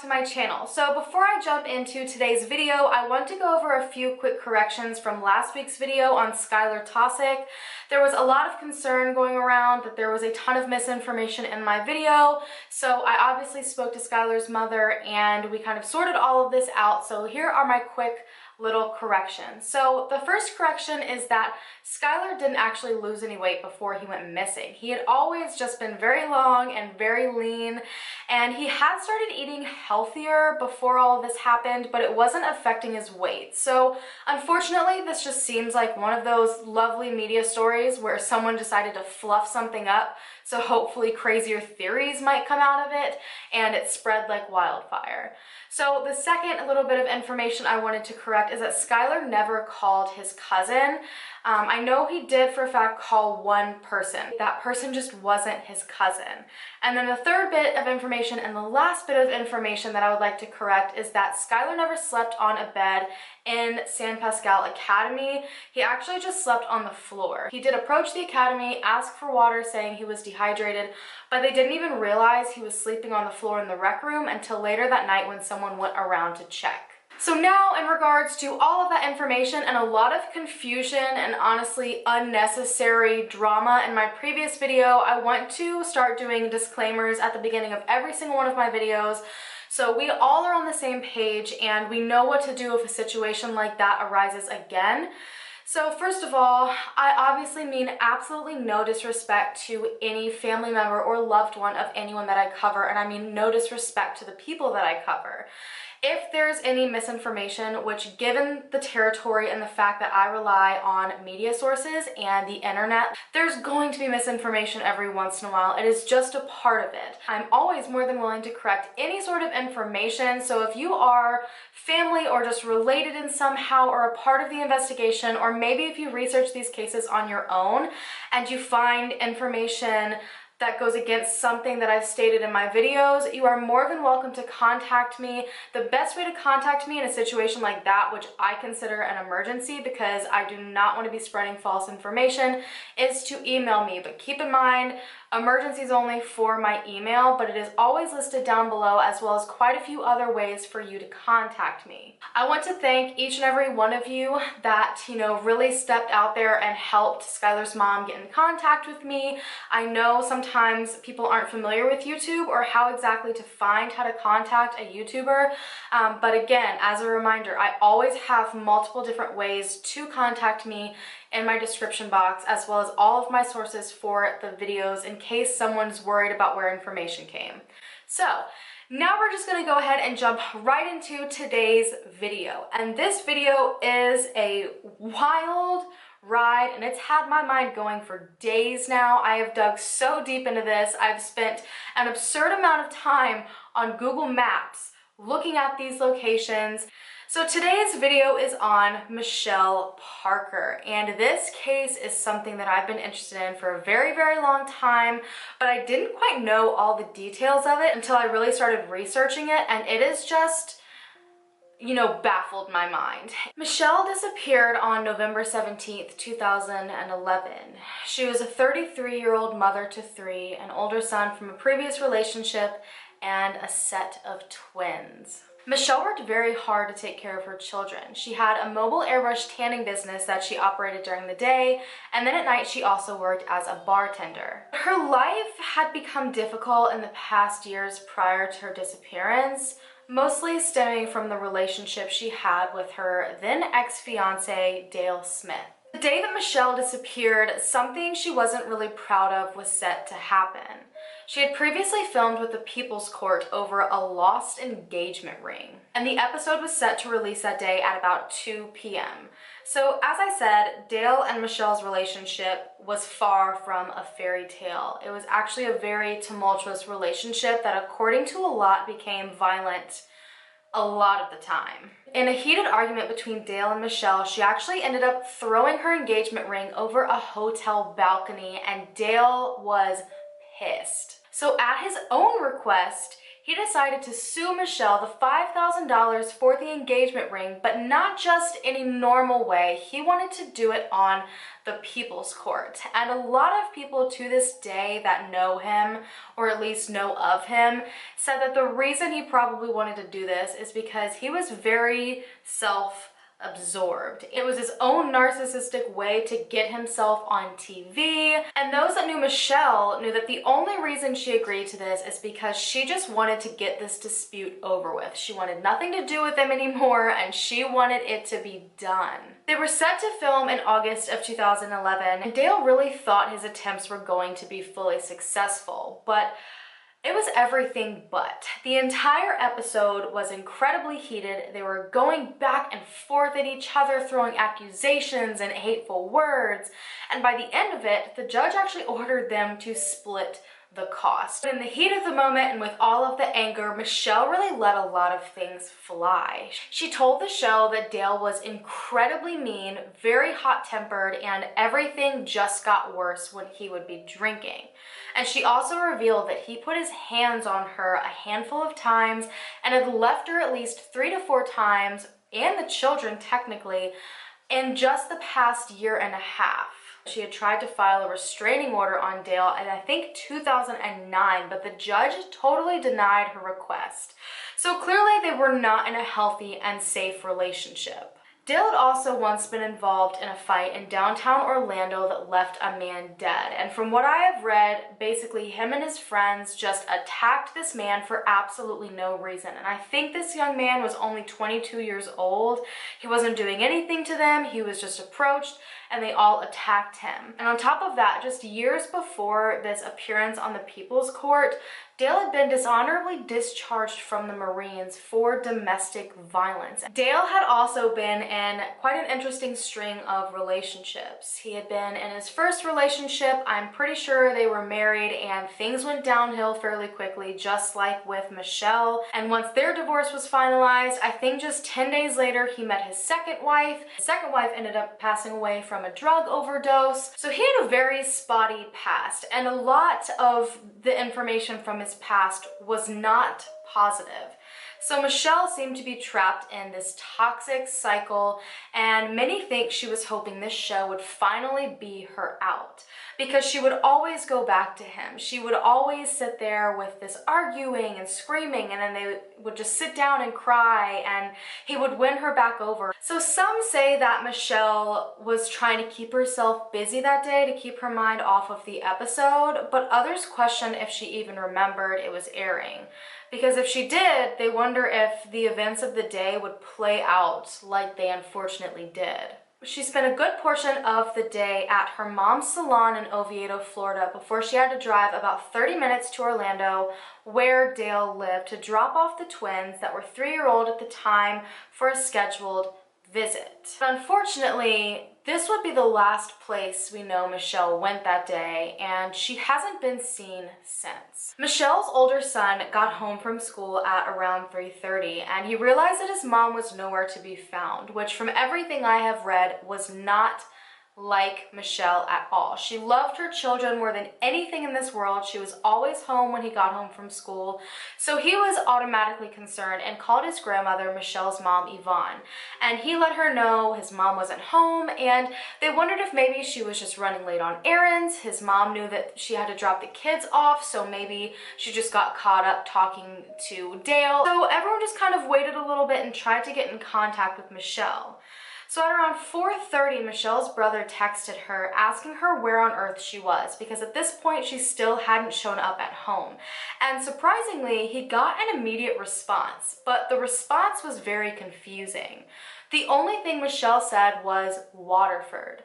to my channel. So before I jump into today's video, I want to go over a few quick corrections from last week's video on Skylar Tosick. There was a lot of concern going around that there was a ton of misinformation in my video, so I obviously spoke to Skylar's mother and we kind of sorted all of this out. So here are my quick little corrections. So the first correction is that Skylar didn't actually lose any weight before he went missing. He had always just been very long and very lean, and he had started eating healthier before all of this happened, but it wasn't affecting his weight. So unfortunately, this just seems like one of those lovely media stories where someone decided to fluff something up so hopefully crazier theories might come out of it, and it spread like wildfire. So the second little bit of information I wanted to correct is that Skylar never called his cousin. I know he did for a fact call one person. That person just wasn't his cousin. And then the third bit of information and the last bit of information that I would like to correct is that Skylar never slept on a bed in San Pascal Academy. He actually just slept on the floor. He did approach the academy, ask for water, saying he was dehydrated, but they didn't even realize he was sleeping on the floor in the rec room until later that night when someone went around to check. So now, in regards to all of that information and a lot of confusion and honestly unnecessary drama in my previous video, I want to start doing disclaimers at the beginning of every single one of my videos, so we all are on the same page and we know what to do if a situation like that arises again. So first of all, I obviously mean absolutely no disrespect to any family member or loved one of anyone that I cover, and I mean no disrespect to the people that I cover. If there's any misinformation, which given the territory and the fact that I rely on media sources and the internet, there's going to be misinformation every once in a while. It is just a part of it. I'm always more than willing to correct any sort of information. So if you are family or just related in somehow or a part of the investigation, or maybe if you research these cases on your own and you find information that goes against something that I've stated in my videos, you are more than welcome to contact me. The best way to contact me in a situation like that, which I consider an emergency because I do not want to be spreading false information, is to email me. But keep in mind, emergencies only for my email, but it is always listed down below, as well as quite a few other ways for you to contact me. I want to thank each and every one of you that, really stepped out there and helped Skylar's mom get in contact with me. I know sometimes people aren't familiar with YouTube or how exactly to find how to contact a YouTuber, but again, as a reminder, I always have multiple different ways to contact me in my description box, as well as all of my sources for the videos in case someone's worried about where information came. So now we're just gonna go ahead and jump right into today's video. And this video is a wild ride, and it's had my mind going for days now. I have dug so deep into this. I've spent an absurd amount of time on Google Maps looking at these locations. So today's video is on Michelle Parker, and this case is something that I've been interested in for a very, very long time, but I didn't quite know all the details of it until I really started researching it, and it is just, baffled my mind. Michelle disappeared on November 17th, 2011. She was a 33-year-old mother to three, an older son from a previous relationship, and a set of twins. Michelle worked very hard to take care of her children. She had a mobile airbrush tanning business that she operated during the day, and then at night she also worked as a bartender. Her life had become difficult in the past years prior to her disappearance, mostly stemming from the relationship she had with her then ex-fiancé, Dale Smith. The day that Michelle disappeared, something she wasn't really proud of was set to happen. She had previously filmed with the People's Court over a lost engagement ring, and the episode was set to release that day at about 2 p.m. So as I said, Dale and Michelle's relationship was far from a fairy tale. It was actually a very tumultuous relationship that, according to a lot, became violent a lot of the time. In a heated argument between Dale and Michelle, she actually ended up throwing her engagement ring over a hotel balcony, and Dale was pissed. So at his own request, he decided to sue Michelle the $5,000 for the engagement ring, but not just any normal way. He wanted to do it on the People's Court. And a lot of people to this day that know him, or at least know of him, said that the reason he probably wanted to do this is because he was very self-absorbed. It was his own narcissistic way to get himself on TV. And those that knew Michelle knew that the only reason she agreed to this is because she just wanted to get this dispute over with. She wanted nothing to do with him anymore, and she wanted it to be done. They were set to film in August of 2011, and Dale really thought his attempts were going to be fully successful, but it was everything but. The entire episode was incredibly heated. They were going back and forth at each other, throwing accusations and hateful words. And by the end of it, the judge actually ordered them to split the cost. In the heat of the moment and with all of the anger, Michelle really let a lot of things fly. She told the show that Dale was incredibly mean, very hot-tempered, and everything just got worse when he would be drinking. And she also revealed that he put his hands on her a handful of times and had left her at least 3 to 4 times, and the children technically, in just the past year and a half. She had tried to file a restraining order on Dale in I think 2009, but the judge totally denied her request. So clearly they were not in a healthy and safe relationship. Dale had also once been involved in a fight in downtown Orlando that left a man dead. And from what I have read, basically him and his friends just attacked this man for absolutely no reason. And I think this young man was only 22 years old. He wasn't doing anything to them. He was just approached and they all attacked him. And on top of that, just years before this appearance on the People's Court, Dale had been dishonorably discharged from the Marines for domestic violence. Dale had also been in quite an interesting string of relationships. He had been in his first relationship. I'm pretty sure they were married and things went downhill fairly quickly, just like with Michelle. And once their divorce was finalized, I think just 10 days later, he met his second wife. His second wife ended up passing away from a drug overdose. So he had a very spotty past, and a lot of the information from his past was not positive. So Michelle seemed to be trapped in this toxic cycle, and many think she was hoping this show would finally be her out, because she would always go back to him. She would always sit there with this arguing and screaming, and then they would just sit down and cry, and he would win her back over. So some say that Michelle was trying to keep herself busy that day to keep her mind off of the episode, but others question if she even remembered it was airing. Because if she did, they wonder if the events of the day would play out like they unfortunately did. She spent a good portion of the day at her mom's salon in Oviedo, Florida, before she had to drive about 30 minutes to Orlando, where Dale lived, to drop off the twins that were 3-year-old at the time for a scheduled visit. But unfortunately, this would be the last place we know Michelle went that day, and she hasn't been seen since. Michelle's older son got home from school at around 3:30, and he realized that his mom was nowhere to be found, which from everything I have read was not like Michelle at all. She loved her children more than anything in this world. She was always home when he got home from school. So he was automatically concerned and called his grandmother, Michelle's mom, Yvonne. And he let her know his mom wasn't home, and they wondered if maybe she was just running late on errands. His mom knew that she had to drop the kids off, so maybe she just got caught up talking to Dale. So everyone just kind of waited a little bit and tried to get in contact with Michelle. So at around 4:30, Michelle's brother texted her asking her where on earth she was, because at this point she still hadn't shown up at home. And surprisingly, he got an immediate response, but the response was very confusing. The only thing Michelle said was Waterford.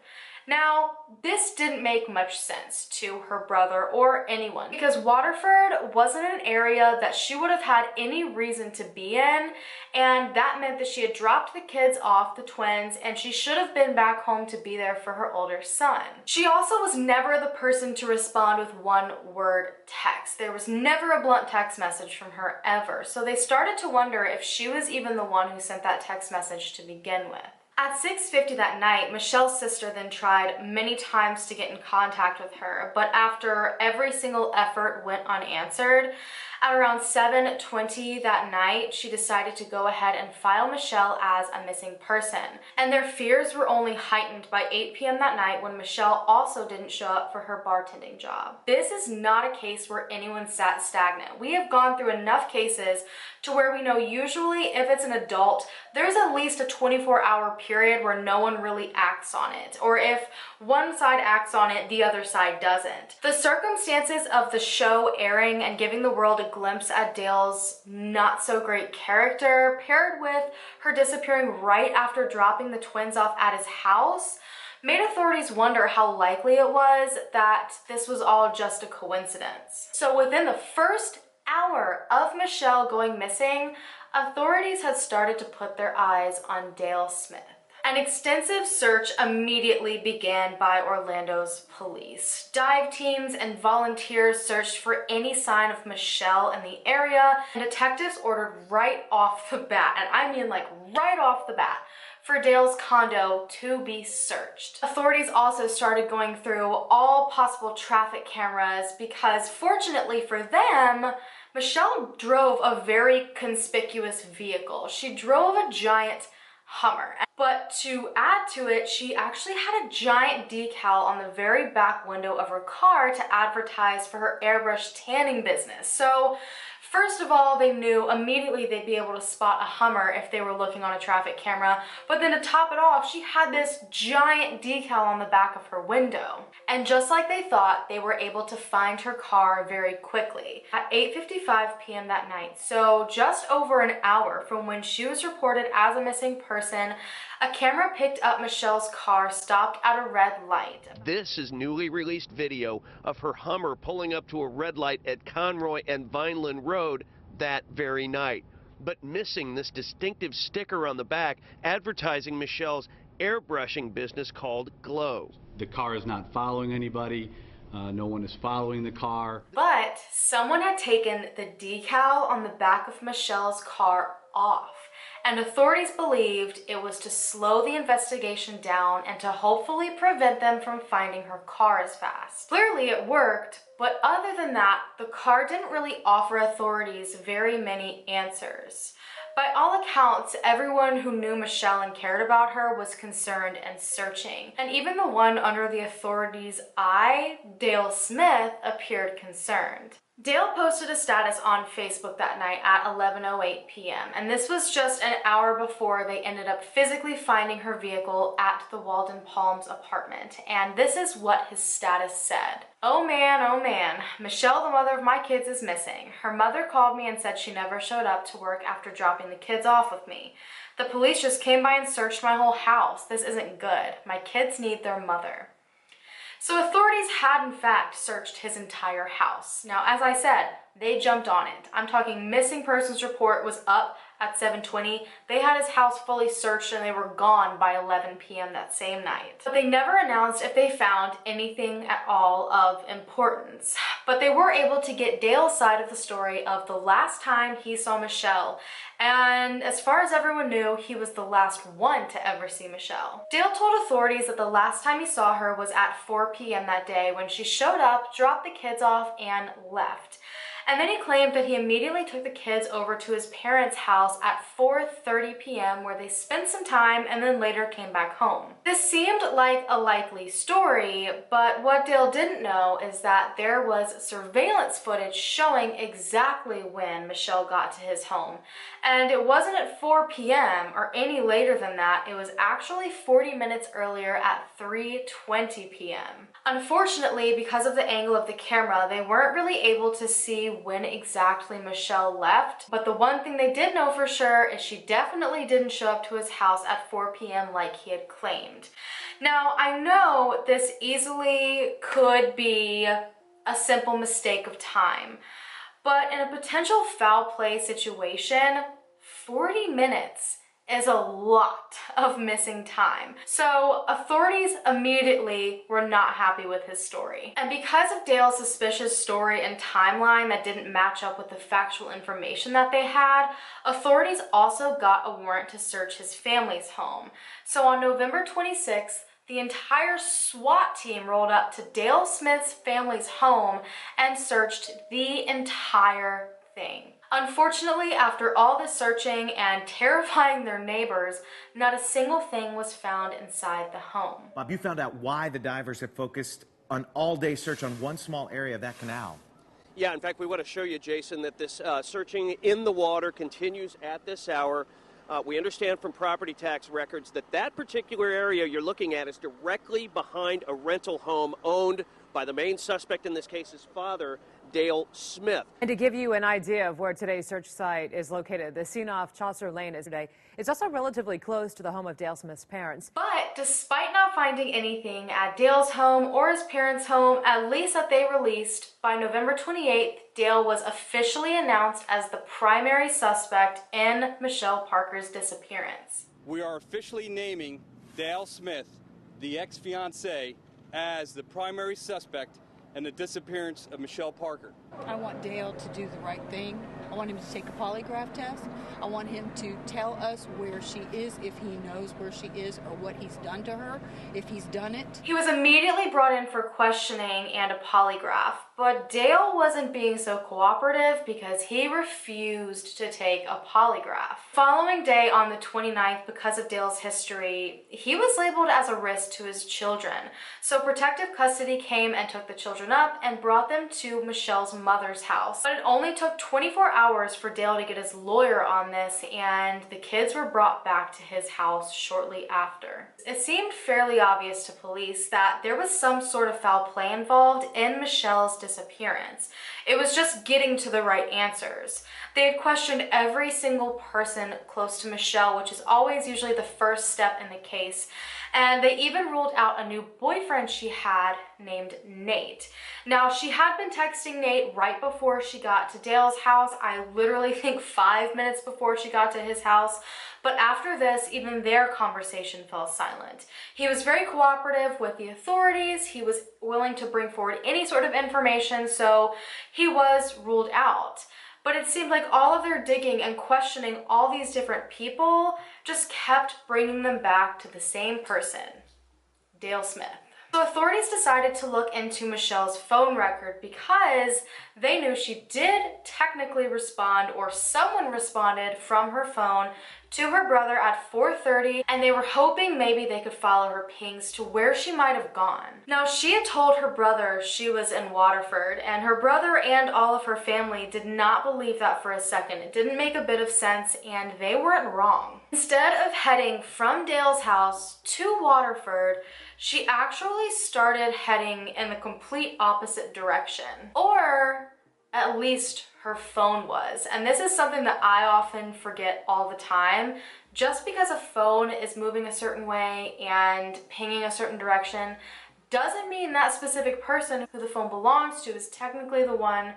Now, this didn't make much sense to her brother or anyone, because Waterford wasn't an area that she would have had any reason to be in, and that meant that she had dropped the kids off, the twins, and she should have been back home to be there for her older son. She also was never the person to respond with one-word text. There was never a blunt text message from her ever, so they started to wonder if she was even the one who sent that text message to begin with. At 6:50 that night, Michelle's sister then tried many times to get in contact with her, but after every single effort went unanswered, At around 7:20 that night, she decided to go ahead and file Michelle as a missing person. And their fears were only heightened by 8 p.m. that night when Michelle also didn't show up for her bartending job. This is not a case where anyone sat stagnant. We have gone through enough cases to where we know usually if it's an adult, there's at least a 24-hour period where no one really acts on it. Or if one side acts on it, the other side doesn't. The circumstances of the show airing and giving the world a glimpse at Dale's not so great character, paired with her disappearing right after dropping the twins off at his house, made authorities wonder how likely it was that this was all just a coincidence. So within the first hour of Michelle going missing, authorities had started to put their eyes on Dale Smith. An extensive search immediately began by Orlando's police. Dive teams and volunteers searched for any sign of Michelle in the area, and detectives ordered right off the bat, and I mean like right off the bat, for Dale's condo to be searched. Authorities also started going through all possible traffic cameras because, fortunately for them, Michelle drove a very conspicuous vehicle. She drove a giant Hummer. But to add to it, she actually had a giant decal on the very back window of her car to advertise for her airbrush tanning business. So first of all, they knew immediately they'd be able to spot a Hummer if they were looking on a traffic camera. But then to top it off, she had this giant decal on the back of her window. And just like they thought, they were able to find her car very quickly. At 8:55 p.m. that night, so just over an hour from when she was reported as a missing person, a camera picked up Michelle's car stopped at a red light. This is newly released video of her Hummer pulling up to a red light at Conroy and Vineland Road that very night, but missing this distinctive sticker on the back advertising Michelle's airbrushing business called Glow. The car is not following anybody. No one is following the car. But someone had taken the decal on the back of Michelle's car off, and authorities believed it was to slow the investigation down and to hopefully prevent them from finding her car as fast. Clearly it worked, but other than that, the car didn't really offer authorities very many answers. By all accounts, everyone who knew Michelle and cared about her was concerned and searching. And even the one under the authorities' eye, Dale Smith, appeared concerned. Dale posted a status on Facebook that night at 11:08 p.m. and this was just an hour before they ended up physically finding her vehicle at the Walden Palms apartment. And this is what his status said. Oh man, Michelle, the mother of my kids, is missing. Her mother called me and said she never showed up to work after dropping the kids off with me. The police just came by and searched my whole house. This isn't good. My kids need their mother. So authorities had in fact searched his entire house. Now, as I said, they jumped on it. I'm talking missing persons report was up at 7:20. They had his house fully searched and they were gone by 11 p.m. that same night. But they never announced if they found anything at all of importance. But they were able to get Dale's side of the story of the last time he saw Michelle. And as far as everyone knew, he was the last one to ever see Michelle. Dale told authorities that the last time he saw her was at 4 p.m. that day when she showed up, dropped the kids off, and left. And then he claimed that he immediately took the kids over to his parents' house at 4:30 p.m. where they spent some time and then later came back home. This seemed like a likely story, but what Dale didn't know is that there was surveillance footage showing exactly when Michelle got to his home. And it wasn't at 4 p.m. or any later than that. It was actually 40 minutes earlier at 3:20 p.m. Unfortunately, because of the angle of the camera, they weren't really able to see when exactly Michelle left, but the one thing they did know for sure is she definitely didn't show up to his house at 4 p.m. like he had claimed. Now, I know this easily could be a simple mistake of time, but in a potential foul play situation, 40 minutes is a lot of missing time. So authorities immediately were not happy with his story. And because of Dale's suspicious story and timeline that didn't match up with the factual information that they had, authorities also got a warrant to search his family's home. So on November 26th, the entire SWAT team rolled up to Dale Smith's family's home and searched the entire thing. Unfortunately, after all this searching and terrifying their neighbors, not a single thing was found inside the home. Bob, you found out why the divers have focused an all-day search on one small area of that canal. Yeah, in fact, we want to show you, Jason, that this searching in the water continues at this hour. We understand from property tax records that that particular area you're looking at is directly behind a rental home owned by the main suspect in this case's father, Dale Smith. And to give you an idea of where today's search site is located, the scene off Chaucer Lane is today. It's also relatively close to the home of Dale Smith's parents. But despite not finding anything at Dale's home or his parents' home, at least that they released, by November 28th, Dale was officially announced as the primary suspect in Michelle Parker's disappearance. We are officially naming Dale Smith, the ex-fiancé, as the primary suspect in the disappearance of Michelle Parker. I want Dale to do the right thing. I want him to take a polygraph test. I want him to tell us where she is, if he knows where she is or what he's done to her, if he's done it. He was immediately brought in for questioning and a polygraph, but Dale wasn't being so cooperative because he refused to take a polygraph. Following day on the 29th, because of Dale's history, he was labeled as a risk to his children. So protective custody came and took the children up and brought them to Michelle's mother's house. But it only took 24 hours for Dale to get his lawyer on this, and the kids were brought back to his house shortly after. It seemed fairly obvious to police that there was some sort of foul play involved in Michelle's disappearance. It was just getting to the right answers. They had questioned every single person close to Michelle, which is always usually the first step in the case, and they even ruled out a new boyfriend she had named Nate. Now, she had been texting Nate right before she got to Dale's house. I literally think 5 minutes before she got to his house. But after this, even their conversation fell silent. He was very cooperative with the authorities. He was willing to bring forward any sort of information, so he was ruled out. But it seemed like all of their digging and questioning all these different people just kept bringing them back to the same person, Dale Smith. So authorities decided to look into Michelle's phone record because they knew she did technically respond, or someone responded from her phone to her brother at 4:30, and they were hoping maybe they could follow her pings to where she might have gone. Now, she had told her brother she was in Waterford, and her brother and all of her family did not believe that for a second. It didn't make a bit of sense, and they weren't wrong. Instead of heading from Dale's house to Waterford, she actually started heading in the complete opposite direction. Or at least her phone was. And this is something that I often forget all the time. Just because a phone is moving a certain way and pinging a certain direction doesn't mean that specific person who the phone belongs to is technically the one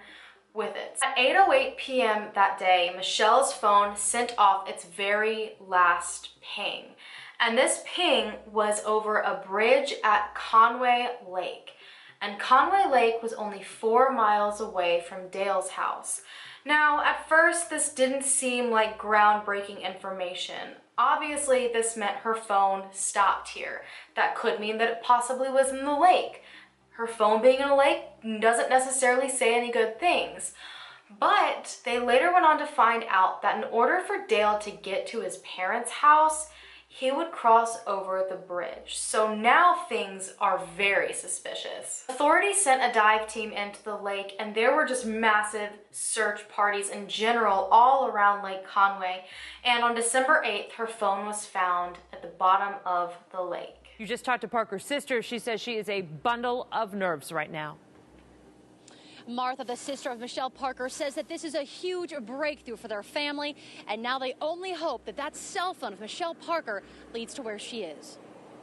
with it. At 8:08 p.m. that day, Michelle's phone sent off its very last ping. And this ping was over a bridge at Conway Lake. And Conway Lake was only 4 miles away from Dale's house. Now, at first, this didn't seem like groundbreaking information. Obviously, this meant her phone stopped here. That could mean that it possibly was in the lake. Her phone being in a lake doesn't necessarily say any good things. But they later went on to find out that in order for Dale to get to his parents' house, he would cross over the bridge. So now things are very suspicious. Authorities sent a dive team into the lake, and there were just massive search parties in general all around Lake Conway. And on December 8th, her phone was found at the bottom of the lake. You just talked to Parker's sister. She says she is a bundle of nerves right now. Martha, the sister of Michelle Parker, says that this is a huge breakthrough for their family, and now they only hope that that cell phone of Michelle Parker leads to where she is.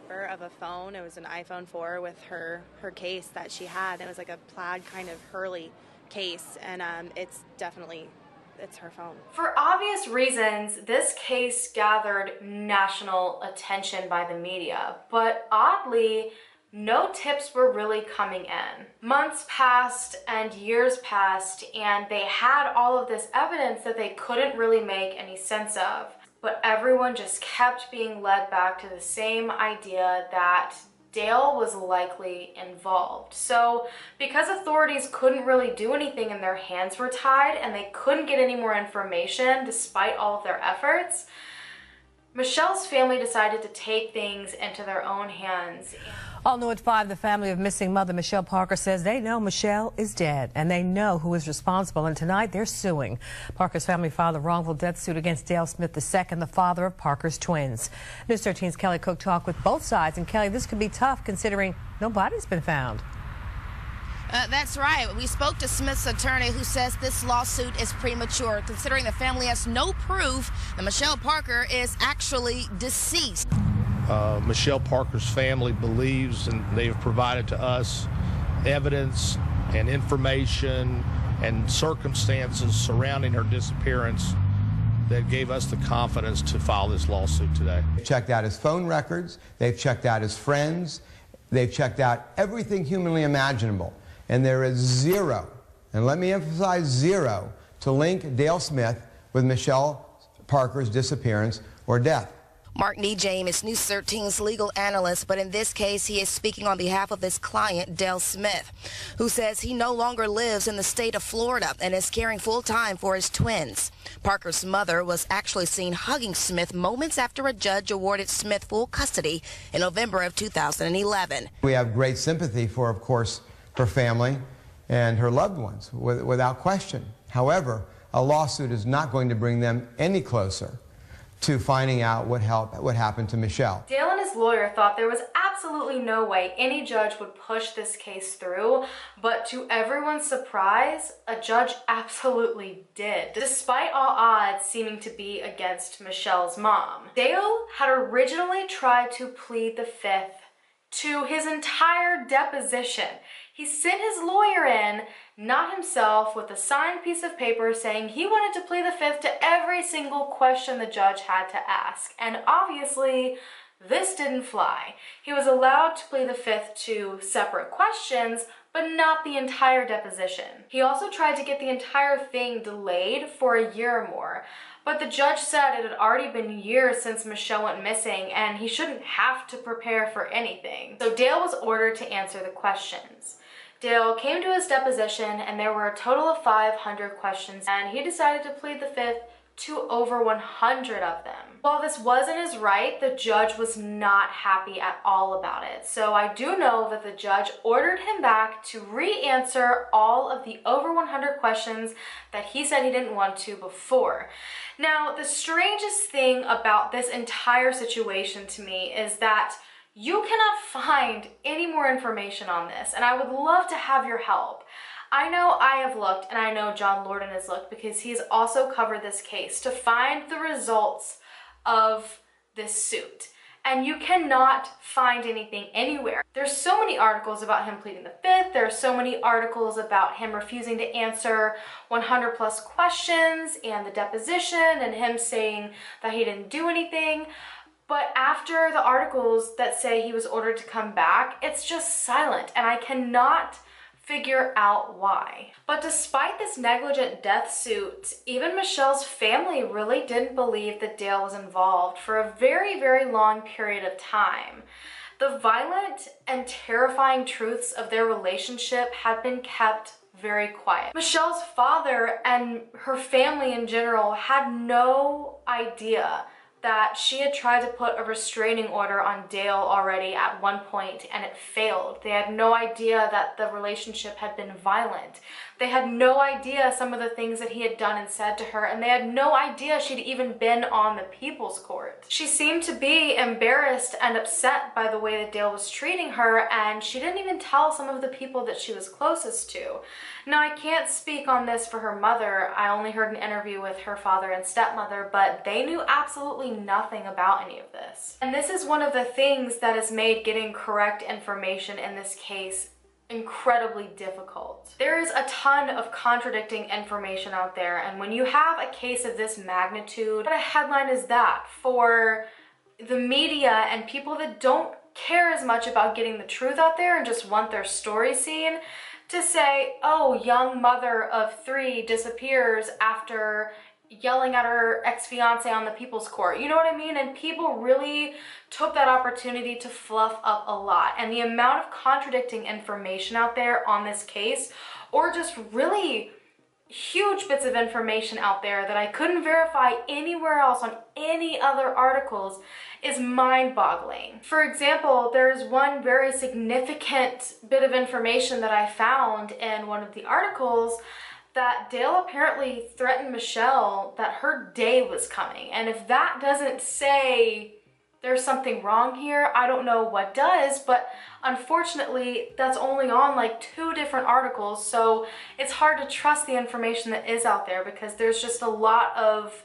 Of a phone. It was an iPhone 4 with her case that she had. It was like a plaid kind of Hurley case, and it's her phone. For obvious reasons, this case gathered national attention by the media, but oddly, no tips were really coming in. Months passed and years passed, and they had all of this evidence that they couldn't really make any sense of. But everyone just kept being led back to the same idea that Dale was likely involved. So because authorities couldn't really do anything and their hands were tied and they couldn't get any more information despite all of their efforts, Michelle's family decided to take things into their own hands. All new at 5, the family of missing mother Michelle Parker says they know Michelle is dead and they know who is responsible, and tonight they're suing. Parker's family filed a wrongful death suit against Dale Smith II, the father of Parker's twins. News 13's Kelly Cook talked with both sides, and Kelly, this could be tough considering no body's been found. That's right. We spoke to Smith's attorney, who says this lawsuit is premature, considering the family has no proof that Michelle Parker is actually deceased. Michelle Parker's family believes, and they have provided to us evidence and information and circumstances surrounding her disappearance that gave us the confidence to file this lawsuit today. They've checked out his phone records, they've checked out his friends, they've checked out everything humanly imaginable. And there is zero, and let me emphasize zero, to link Dale Smith with Michelle Parker's disappearance or death. Mark Nejame is News 13's legal analyst, but in this case, he is speaking on behalf of his client, Dale Smith, who says he no longer lives in the state of Florida and is caring full-time for his twins. Parker's mother was actually seen hugging Smith moments after a judge awarded Smith full custody in November of 2011. We have great sympathy for, of course, her family and her loved ones, without question. However, a lawsuit is not going to bring them any closer to finding out what happened to Michelle. Dale and his lawyer thought there was absolutely no way any judge would push this case through, but to everyone's surprise, a judge absolutely did, despite all odds seeming to be against Michelle's mom. Dale had originally tried to plead the Fifth to his entire deposition. He sent his lawyer in, not himself, with a signed piece of paper saying he wanted to plead the Fifth to every single question the judge had to ask. And obviously, this didn't fly. He was allowed to plead the Fifth to separate questions, but not the entire deposition. He also tried to get the entire thing delayed for a year or more. But the judge said it had already been years since Michelle went missing and he shouldn't have to prepare for anything. So Dale was ordered to answer the questions. Dale came to his deposition and there were a total of 500 questions, and he decided to plead the Fifth to over 100 of them. While this wasn't his right, the judge was not happy at all about it. So I do know that the judge ordered him back to re-answer all of the over 100 questions that he said he didn't want to before. Now, the strangest thing about this entire situation to me is that you cannot find any more information on this, and I would love to have your help. I know I have looked, and I know John Lorden has looked, because he's also covered this case, to find the results of this suit. And you cannot find anything anywhere. There's so many articles about him pleading the Fifth. There are so many articles about him refusing to answer 100 plus questions and the deposition, and him saying that he didn't do anything. But after the articles that say he was ordered to come back, it's just silent, and I cannot figure out why. But despite this negligent death suit, even Michelle's family really didn't believe that Dale was involved for a very, very long period of time. The violent and terrifying truths of their relationship had been kept very quiet. Michelle's father and her family in general had no idea that she had tried to put a restraining order on Dale already at one point and it failed. They had no idea that the relationship had been violent. They had no idea some of the things that he had done and said to her, and they had no idea she'd even been on the People's Court. She seemed to be embarrassed and upset by the way that Dale was treating her, and she didn't even tell some of the people that she was closest to. Now, I can't speak on this for her mother. I only heard an interview with her father and stepmother, but they knew absolutely nothing about any of this. And this is one of the things that has made getting correct information in this case incredibly difficult. There is a ton of contradicting information out there, and when you have a case of this magnitude, what a headline is that for the media and people that don't care as much about getting the truth out there and just want their story seen, to say, oh, young mother of 3 disappears after yelling at her ex-fiance on the people's court. You know what I mean? And people really took that opportunity to fluff up a lot. And the amount of contradicting information out there on this case, or just really huge bits of information out there that I couldn't verify anywhere else on any other articles, is mind-boggling. For example, there's one very significant bit of information that I found in one of the articles, that Dale apparently threatened Michelle that her day was coming. And if that doesn't say there's something wrong here, I don't know what does, but unfortunately that's only on like 2 different articles, so it's hard to trust the information that is out there because there's just a lot of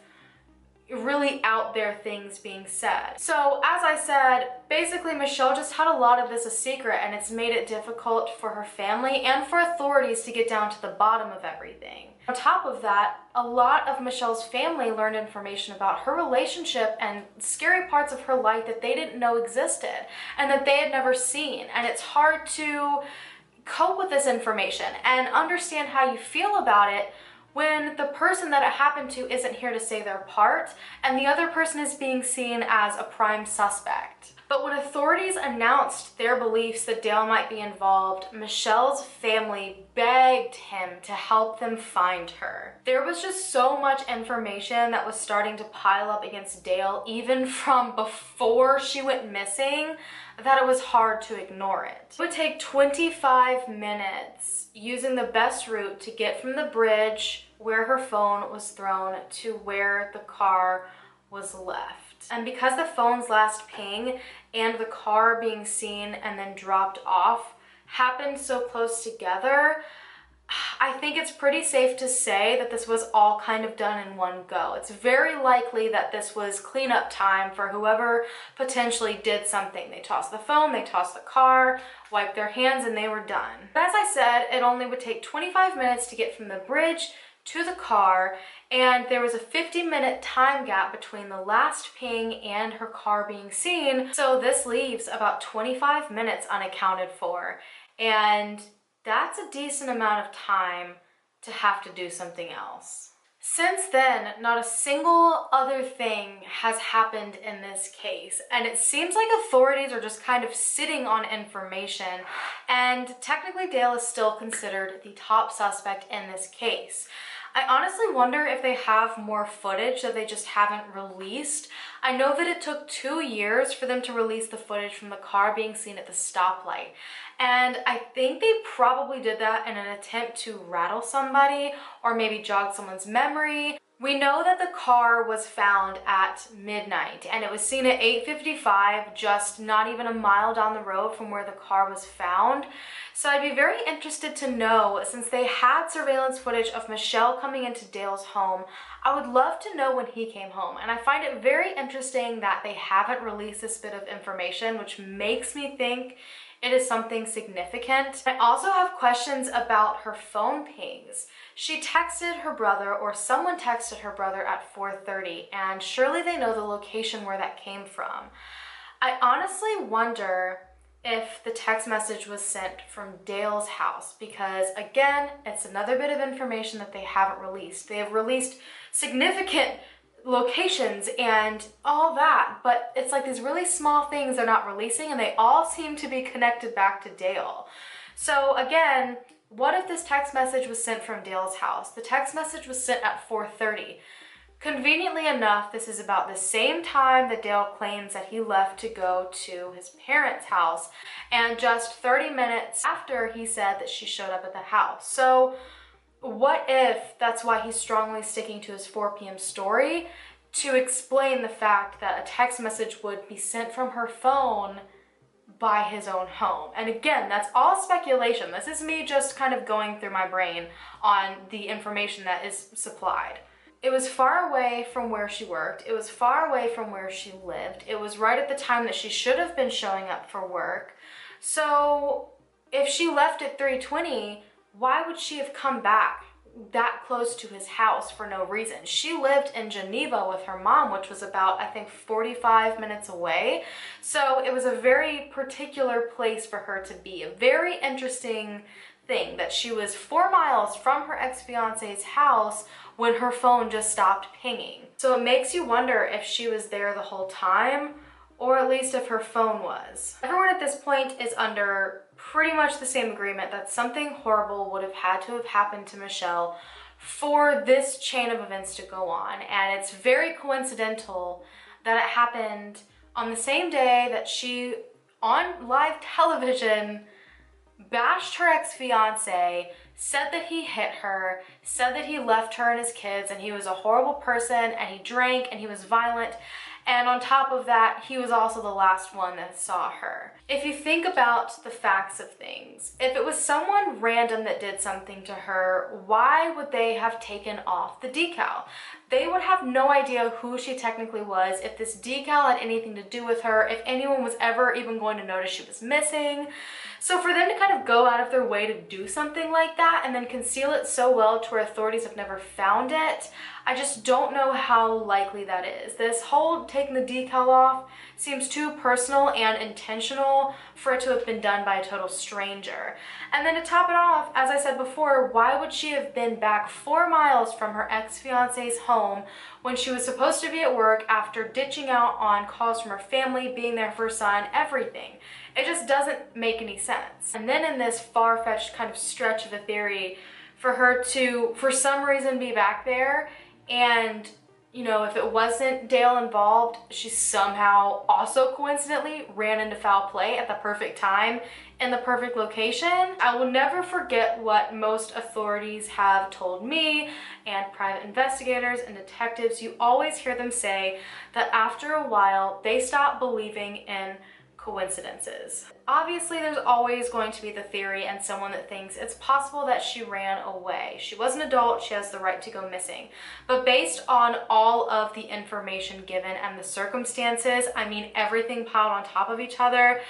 really out there things being said. So as I said, basically Michelle just had a lot of this a secret, and it's made it difficult for her family and for authorities to get down to the bottom of everything. On top of that, a lot of Michelle's family learned information about her relationship and scary parts of her life that they didn't know existed and that they had never seen. And it's hard to cope with this information and understand how you feel about it when the person that it happened to isn't here to say their part and the other person is being seen as a prime suspect. But when authorities announced their beliefs that Dale might be involved, Michelle's family begged him to help them find her. There was just so much information that was starting to pile up against Dale, even from before she went missing, that it was hard to ignore it. It would take 25 minutes using the best route to get from the bridge where her phone was thrown to where the car was left. And because the phone's last ping and the car being seen and then dropped off happened so close together, I think it's pretty safe to say that this was all kind of done in one go. It's very likely that this was cleanup time for whoever potentially did something. They tossed the phone, they tossed the car, wiped their hands, and they were done. But as I said, it only would take 25 minutes to get from the bridge to the car, and there was a 50-minute time gap between the last ping and her car being seen, so this leaves about 25 minutes unaccounted for, and that's a decent amount of time to have to do something else. Since then, not a single other thing has happened in this case, and it seems like authorities are just kind of sitting on information, and technically Dale is still considered the top suspect in this case. I honestly wonder if they have more footage that they just haven't released. I know that it took 2 years for them to release the footage from the car being seen at the stoplight. And I think they probably did that in an attempt to rattle somebody or maybe jog someone's memory. We know that the car was found at midnight and it was seen at 8:55, just not even a mile down the road from where the car was found. So I'd be very interested to know, since they had surveillance footage of Michelle coming into Dale's home, I would love to know when he came home. And I find it very interesting that they haven't released this bit of information, which makes me think it is something significant. I also have questions about her phone pings. She texted her brother, or someone texted her brother at 4:30, and surely they know the location where that came from. I honestly wonder if the text message was sent from Dale's house, because again, it's another bit of information that they haven't released. They have released significant locations and all that, but it's like these really small things they're not releasing, and they all seem to be connected back to Dale. So again, what if this text message was sent from Dale's house? The text message was sent at 4:30. Conveniently enough, this is about the same time that Dale claims that he left to go to his parents' house, and just 30 minutes after he said that she showed up at the house. So what if that's why he's strongly sticking to his 4 p.m. story, to explain the fact that a text message would be sent from her phone by his own home? And again, that's all speculation. This is me just kind of going through my brain on the information that is supplied. It was far away from where she worked. It was far away from where she lived. It was right at the time that she should have been showing up for work. So if she left at 3:20, why would she have come back that close to his house for no reason? She lived in Geneva with her mom, which was about, I think, 45 minutes away. So it was a very particular place for her to be. A very interesting thing that she was 4 miles from her ex-fiance's house when her phone just stopped pinging. So it makes you wonder if she was there the whole time, or at least if her phone was. Everyone at this point is under pretty much the same agreement that something horrible would have had to have happened to Michelle for this chain of events to go on. And it's very coincidental that it happened on the same day that she, on live television, bashed her ex-fiance, said that he hit her, said that he left her and his kids and he was a horrible person and he drank and he was violent. And on top of that, he was also the last one that saw her. If you think about the facts of things, if it was someone random that did something to her, why would they have taken off the decal? They would have no idea who she technically was, if this decal had anything to do with her, if anyone was ever even going to notice she was missing. So for them to kind of go out of their way to do something like that and then conceal it so well to where authorities have never found it, I just don't know how likely that is. This whole taking the decal off seems too personal and intentional for it to have been done by a total stranger. And then to top it off, as I said before, why would she have been back 4 miles from her ex-fiance's home when she was supposed to be at work after ditching out on calls from her family, being there for her son, everything? It just doesn't make any sense. And then in this far-fetched kind of stretch of a theory, for her to, for some reason, be back there and, you know, if it wasn't Dale involved, she somehow also coincidentally ran into foul play at the perfect time in the perfect location. I will never forget what most authorities have told me and private investigators and detectives. You always hear them say that after a while, they stop believing in coincidences. Obviously, there's always going to be the theory and someone that thinks it's possible that she ran away. She was an adult, she has the right to go missing. But based on all of the information given and the circumstances, I mean everything piled on top of each other,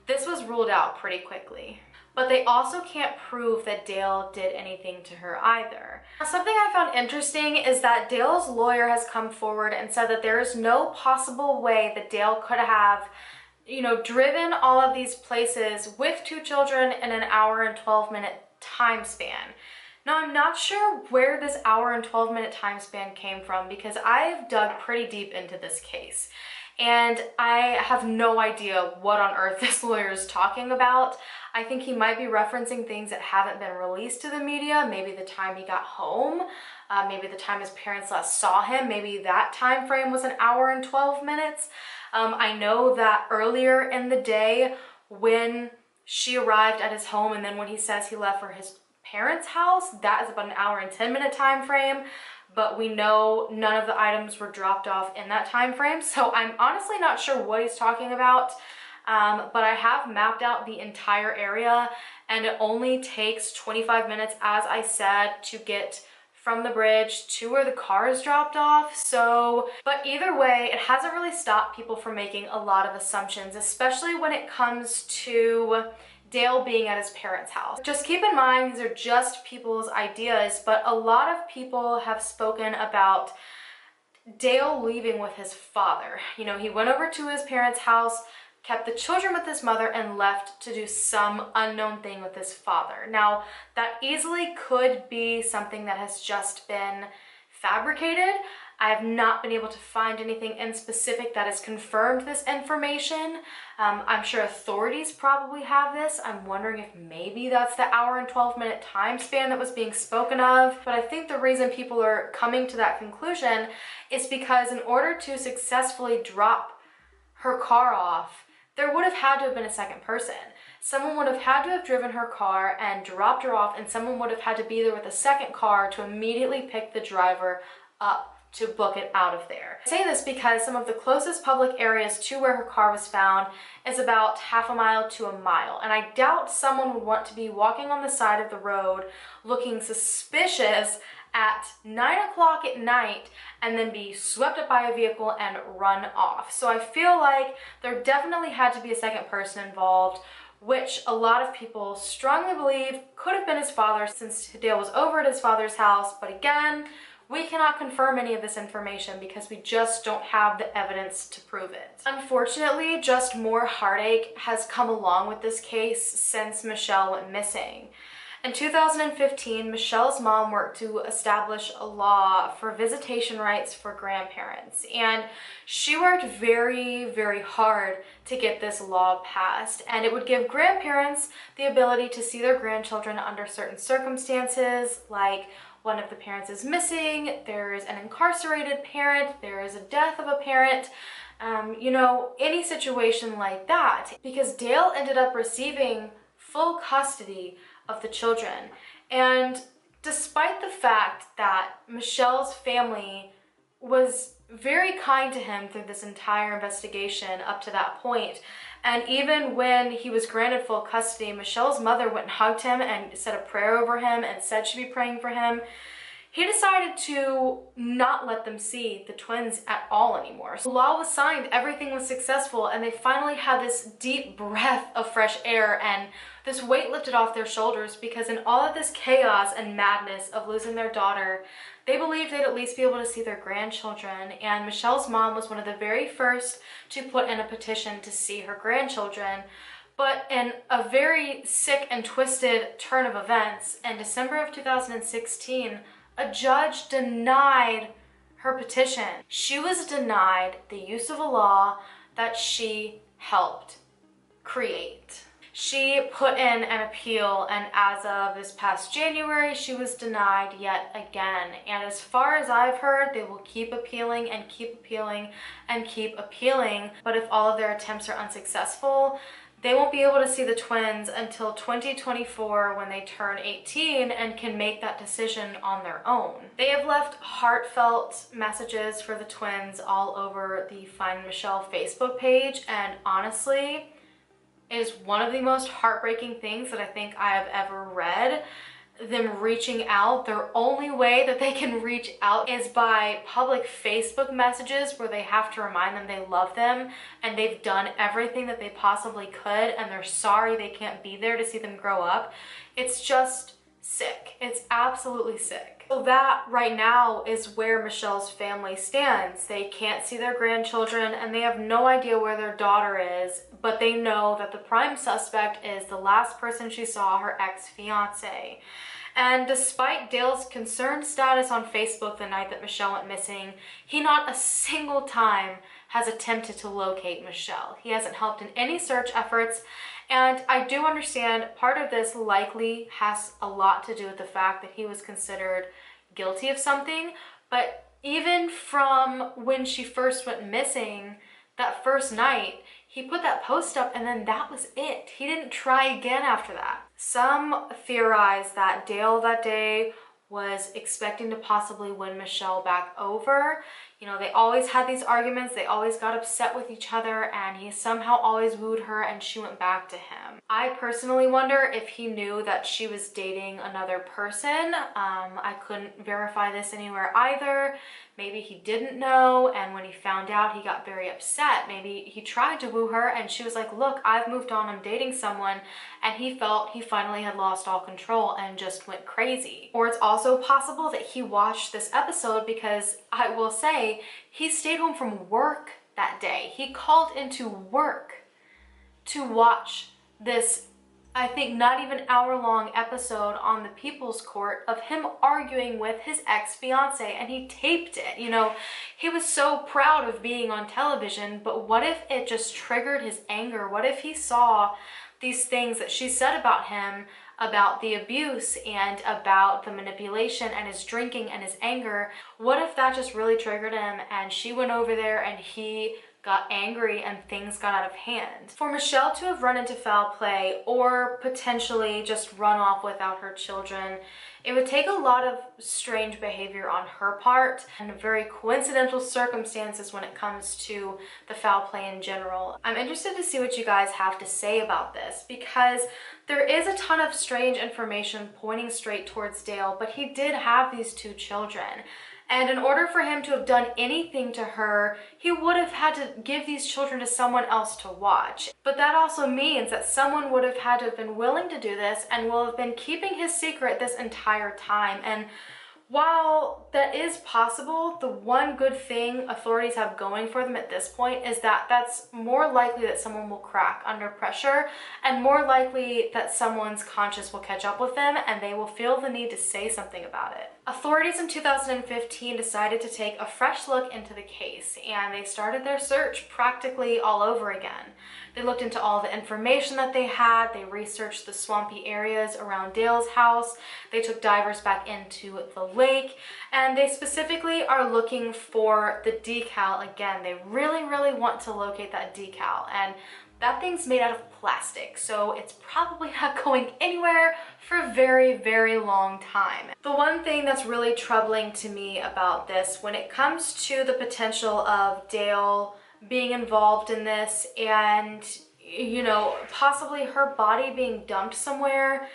this was ruled out pretty quickly. But they also can't prove that Dale did anything to her either. Now, something I found interesting is that Dale's lawyer has come forward and said that there is no possible way that Dale could have, you know, driven all of these places with 2 children in an hour and 12-minute time span. Now, I'm not sure where this hour and 12-minute time span came from because I've dug pretty deep into this case and I have no idea what on earth this lawyer is talking about. I think he might be referencing things that haven't been released to the media, maybe the time he got home, maybe the time his parents last saw him, maybe that time frame was an hour and 12 minutes. I know that earlier in the day when she arrived at his home and then when he says he left for his parents' house, that is about an hour and 10-minute time frame, but we know none of the items were dropped off in that time frame, so I'm honestly not sure what he's talking about, but I have mapped out the entire area and it only takes 25 minutes, as I said, to get from the bridge to where the car is dropped off. So, but either way, it hasn't really stopped people from making a lot of assumptions, especially when it comes to Dale being at his parents' house. Just keep in mind, these are just people's ideas, but a lot of people have spoken about Dale leaving with his father. You know, he went over to his parents' house, kept the children with his mother, and left to do some unknown thing with his father. Now, that easily could be something that has just been fabricated. I have not been able to find anything in specific that has confirmed this information. I'm sure authorities probably have this. I'm wondering if maybe that's the hour and 12-minute time span that was being spoken of. But I think the reason people are coming to that conclusion is because in order to successfully drop her car off, there would have had to have been a second person. Someone would have had to have driven her car and dropped her off, and someone would have had to be there with a second car to immediately pick the driver up to book it out of there. I say this because some of the closest public areas to where her car was found is about half a mile to a mile, and I doubt someone would want to be walking on the side of the road looking suspicious at 9 o'clock at night and then be swept up by a vehicle and run off. So I feel like there definitely had to be a second person involved, which a lot of people strongly believe could have been his father since Dale was over at his father's house. But again, we cannot confirm any of this information because we just don't have the evidence to prove it. Unfortunately, just more heartache has come along with this case since Michelle went missing. In 2015, Michelle's mom worked to establish a law for visitation rights for grandparents, and she worked very, very hard to get this law passed, and it would give grandparents the ability to see their grandchildren under certain circumstances, like one of the parents is missing, there is an incarcerated parent, there is a death of a parent, you know, any situation like that, because Dale ended up receiving full custody of the children. And despite the fact that Michelle's family was very kind to him through this entire investigation up to that point, and even when he was granted full custody, Michelle's mother went and hugged him and said a prayer over him and said she'd be praying for him, he decided to not let them see the twins at all anymore. So the law was signed, everything was successful, and they finally had this deep breath of fresh air and this weight lifted off their shoulders, because in all of this chaos and madness of losing their daughter, they believed they'd at least be able to see their grandchildren. And Michelle's mom was one of the very first to put in a petition to see her grandchildren. But in a very sick and twisted turn of events, in December of 2016, a judge denied her petition. She was denied the use of a law that she helped create. She put in an appeal, and as of this past January, she was denied yet again. And as far as I've heard, they will keep appealing and keep appealing and keep appealing. But if all of their attempts are unsuccessful, they won't be able to see the twins until 2024, when they turn 18 and can make that decision on their own. They have left heartfelt messages for the twins all over the Find Michelle Facebook page, and honestly, it is one of the most heartbreaking things that I think I have ever read. Them reaching out, their only way that they can reach out is by public Facebook messages where they have to remind them they love them and they've done everything that they possibly could and they're sorry they can't be there to see them grow up. It's just sick. It's absolutely sick. So that right now is where Michelle's family stands. They can't see their grandchildren and they have no idea where their daughter is, but they know that the prime suspect is the last person she saw, her ex-fiancé. And despite Dale's concerned status on Facebook the night that Michelle went missing, he not a single time has attempted to locate Michelle. He hasn't helped in any search efforts, and I do understand part of this likely has a lot to do with the fact that he was considered guilty of something, but even from when she first went missing, that first night, he put that post up and then that was it. He didn't try again after that. Some theorize that Dale that day was expecting to possibly win Michelle back over. You know, they always had these arguments, they always got upset with each other, and he somehow always wooed her and she went back to him. I personally wonder if he knew that she was dating another person. I couldn't verify this anywhere either. Maybe he didn't know, and when he found out, he got very upset. Maybe he tried to woo her and she was like, look, I've moved on, I'm dating someone, and he felt he finally had lost all control and just went crazy. Or it's also possible that he watched this episode because I will say he stayed home from work that day. He called into work to watch this, I think, not even hour-long episode on the People's Court of him arguing with his ex-fiancé, and he taped it. You know, he was so proud of being on television, but what if it just triggered his anger? What if he saw these things that she said about him, about the abuse and about the manipulation and his drinking and his anger? What if that just really triggered him and she went over there and he got angry and things got out of hand? For Michelle to have run into foul play or potentially just run off without her children, it would take a lot of strange behavior on her part and very coincidental circumstances when it comes to the foul play in general. I'm interested to see what you guys have to say about this, because there is a ton of strange information pointing straight towards Dale, but he did have these two children. And in order for him to have done anything to her, he would have had to give these children to someone else to watch. But that also means that someone would have had to have been willing to do this and will have been keeping his secret this entire time. And While that is possible, the one good thing authorities have going for them at this point is that that's more likely that someone will crack under pressure, and more likely that someone's conscience will catch up with them and they will feel the need to say something about it. Authorities in 2015 decided to take a fresh look into the case, and they started their search practically all over again. They looked into all the information that they had, they researched the swampy areas around Dale's house, they took divers back into the lake, and they specifically are looking for the decal again. They really want to locate that decal, and that thing's made out of plastic, so it's probably not going anywhere for a very long time. The one thing that's really troubling to me about this, when it comes to the potential of Dale being involved in this and, you know, possibly her body being dumped somewhere,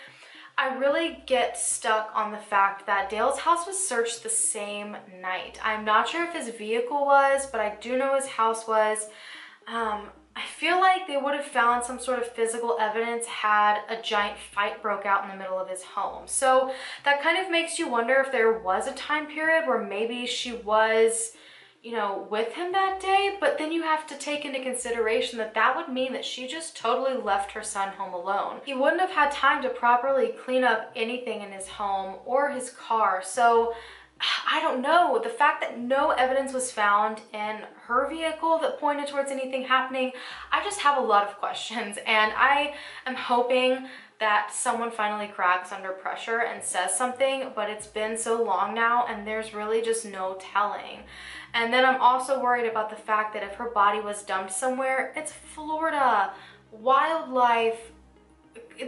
I really get stuck on the fact that Dale's house was searched the same night. I'm not sure if his vehicle was, but I do know his house was. I feel like they would have found some sort of physical evidence had a giant fight broke out in the middle of his home. So that kind of makes you wonder if there was a time period where maybe she was, you know, with him that day, but then you have to take into consideration that that would mean that she just totally left her son home alone. He wouldn't have had time to properly clean up anything in his home or his car. So I don't know, the fact that no evidence was found in her vehicle that pointed towards anything happening, I just have a lot of questions, and I am hoping that someone finally cracks under pressure and says something, but it's been so long now and there's really just no telling. And then I'm also worried about the fact that if her body was dumped somewhere, it's Florida. Wildlife,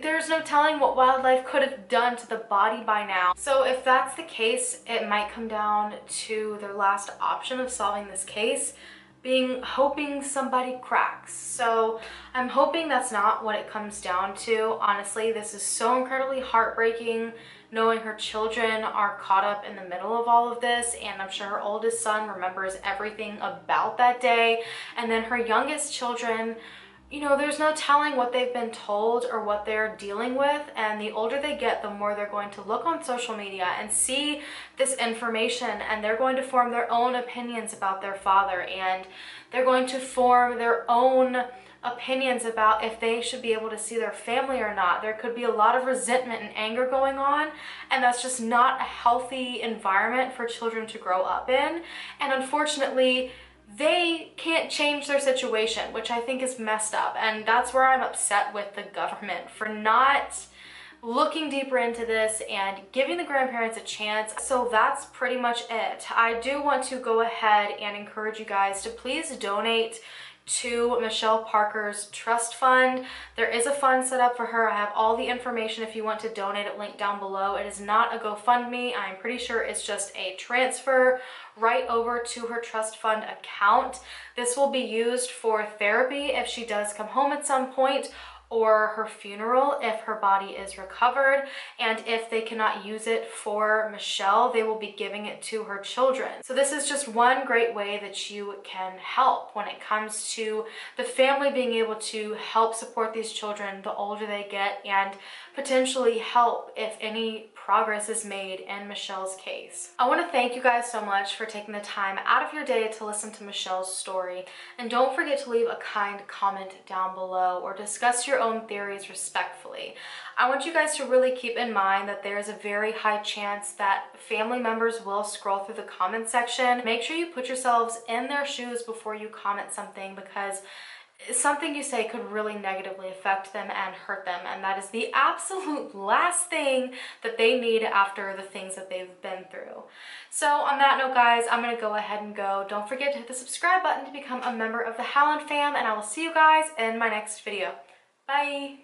there's no telling what wildlife could have done to the body by now. So if that's the case, it might come down to their last option of solving this case being hoping somebody cracks. So I'm hoping that's not what it comes down to. Honestly, this is so incredibly heartbreaking knowing her children are caught up in the middle of all of this, and I'm sure her oldest son remembers everything about that day, and then her youngest children, you know, there's no telling what they've been told or what they're dealing with, and the older they get, the more they're going to look on social media and see this information, and they're going to form their own opinions about their father, and they're going to form their own opinions about if they should be able to see their family or not. There could be a lot of resentment and anger going on, and that's just not a healthy environment for children to grow up in. And unfortunately, they can't change their situation, which I think is messed up. And that's where I'm upset with the government for not looking deeper into this and giving the grandparents a chance. So that's pretty much it. I do want to go ahead and encourage you guys to please donate to Michelle Parker's trust fund. There is a fund set up for her. I have all the information if you want to donate it linked down below. It is not a GoFundMe. I'm pretty sure it's just a transfer right over to her trust fund account. This will be used for therapy if she does come home at some point, or her funeral if her body is recovered, and if they cannot use it for Michelle, they will be giving it to her children. So this is just one great way that you can help when it comes to the family being able to help support these children the older they get, and potentially help if any progress is made in Michelle's case. I want to thank you guys so much for taking the time out of your day to listen to Michelle's story, and don't forget to leave a kind comment down below or discuss your own theories respectfully. I want you guys to really keep in mind that there is a very high chance that family members will scroll through the comment section. Make sure you put yourselves in their shoes before you comment something, because something you say could really negatively affect them and hurt them, and that is the absolute last thing that they need after the things that they've been through. So on that note, guys, I'm gonna go ahead and go. Don't forget to hit the subscribe button to become a member of the Hallan fam, and I will see you guys in my next video. Bye.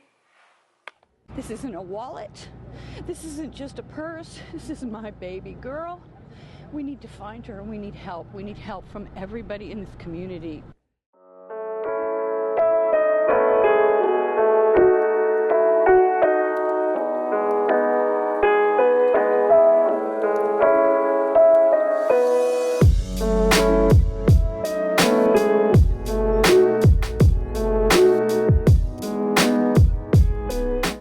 This isn't a wallet. This isn't just a purse. This is my baby girl. We need to find her, and we need help. We need help from everybody in this community.